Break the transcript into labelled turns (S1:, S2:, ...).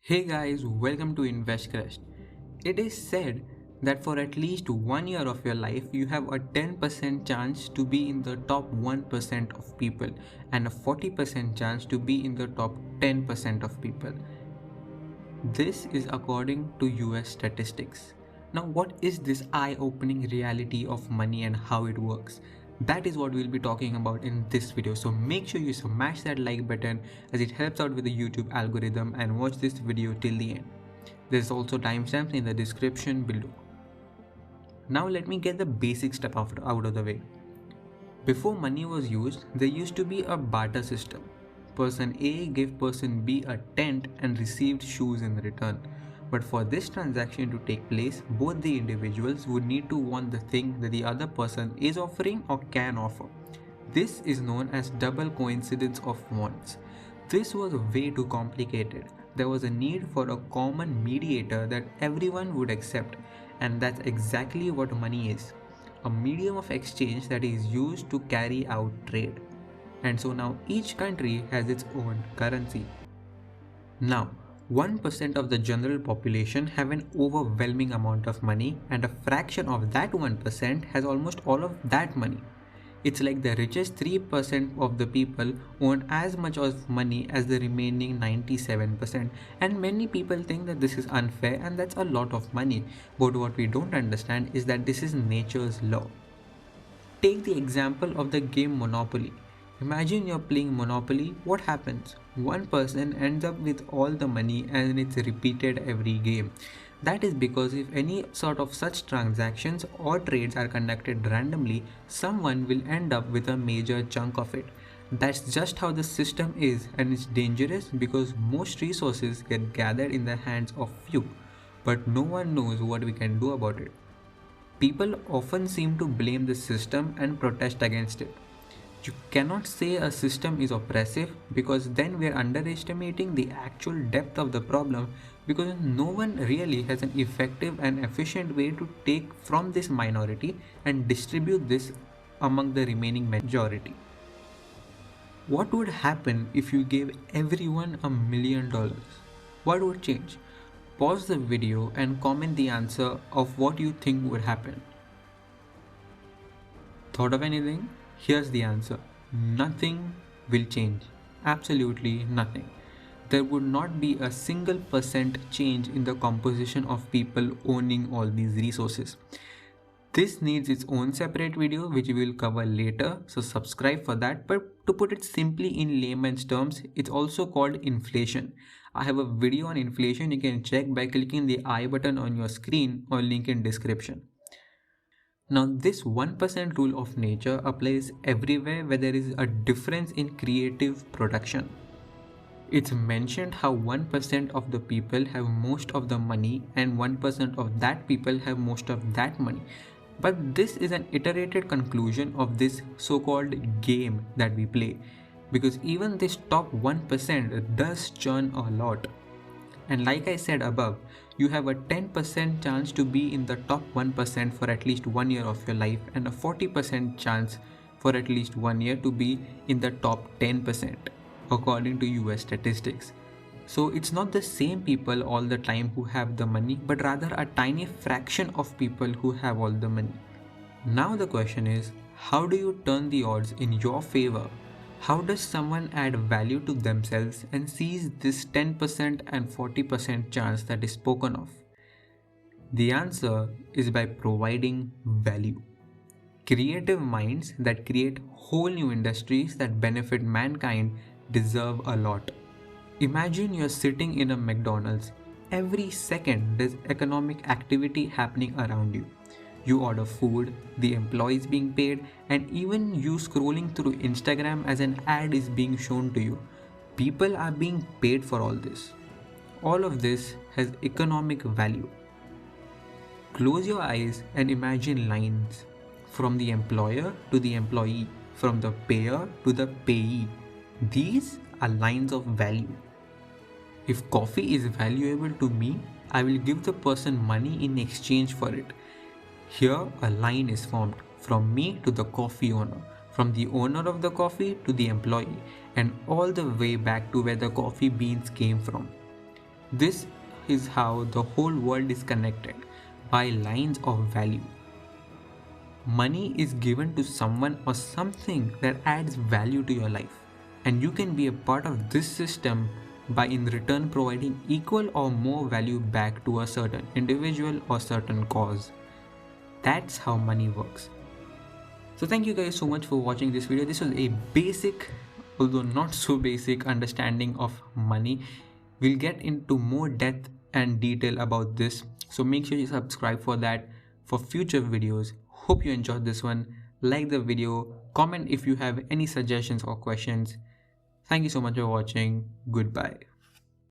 S1: Hey guys, welcome to Invest Crest. It is said that for at least 1 year of your life, you have a 10% chance to be in the top 1% of people and a 40% chance to be in the top 10% of people. This is according to US statistics. Now, what is this eye opening reality of money and how it works? That is what we'll be talking about in this video. So make sure you smash that like button as it helps out with the YouTube algorithm and watch this video till the end. There's also timestamps in the description below. Now let me get the basic stuff out of the way. Before money was used, there used to be a barter system. Person A gave person B a tent and received shoes in return. But for this transaction to take place, both the individuals would need to want the thing that the other person is offering or can offer. This is known as double coincidence of wants. This was way too complicated. There was a need for a common mediator that everyone would accept, and that's exactly what money is. A medium of exchange that is used to carry out trade. And so now each country has its own currency. Now, 1% of the general population have an overwhelming amount of money, and a fraction of that 1% has almost all of that money. It's like the richest 3% of the people own as much of money as the remaining 97%, and many people think that this is unfair and that's a lot of money. But what we don't understand is that this is nature's law. Take the example of the game Monopoly. Imagine you're playing Monopoly, what happens? One person ends up with all the money and it's repeated every game. That is because if any sort of such transactions or trades are conducted randomly, someone will end up with a major chunk of it. That's just how the system is, and it's dangerous because most resources get gathered in the hands of few, but no one knows what we can do about it. People often seem to blame the system and protest against it. You cannot say a system is oppressive because then we are underestimating the actual depth of the problem, because no one really has an effective and efficient way to take from this minority and distribute this among the remaining majority. What would happen if you gave everyone $1 million? What would change? Pause the video and comment the answer of what you think would happen. Thought of anything? Here's the answer. Nothing will change. Absolutely nothing. There would not be a single percent change in the composition of people owning all these resources. This needs its own separate video which we will cover later, so subscribe for that. But to put it simply in layman's terms, it's also called inflation. I have a video on inflation you can check by clicking the I button on your screen or link in description. Now this 1% rule of nature applies everywhere where there is a difference in creative production. It's mentioned how 1% of the people have most of the money and 1% of that people have most of that money. But this is an iterated conclusion of this so-called game that we play, because even this top 1% does churn a lot. And like I said above, you have a 10% chance to be in the top 1% for at least 1 year of your life, and a 40% chance for at least 1 year to be in the top 10%, according to US statistics. So it's not the same people all the time who have the money, but rather a tiny fraction of people who have all the money. Now the question is, how do you turn the odds in your favor? How does someone add value to themselves and seize this 10% and 40% chance that is spoken of? The answer is by providing value. Creative minds that create whole new industries that benefit mankind deserve a lot. Imagine you're sitting in a McDonald's. Every second there's economic activity happening around you. You order food, the employees being paid, and even you scrolling through Instagram as an ad is being shown to you. People are being paid for all this. All of this has economic value. Close your eyes and imagine lines from the employer to the employee, from the payer to the payee. These are lines of value. If coffee is valuable to me, I will give the person money in exchange for it. Here a line is formed from me to the coffee owner, from the owner of the coffee to the employee, and all the way back to where the coffee beans came from. This is how the whole world is connected by lines of value. Money is given to someone or something that adds value to your life, and you can be a part of this system by in return providing equal or more value back to a certain individual or certain cause. That's how money works. So thank you guys so much for watching this video. This was a basic, although not so basic, understanding of money. We'll get into more depth and detail about this, so make sure you subscribe for that for future videos. Hope you enjoyed this one. Like the video, comment if you have any suggestions or questions. Thank you so much for watching. Goodbye.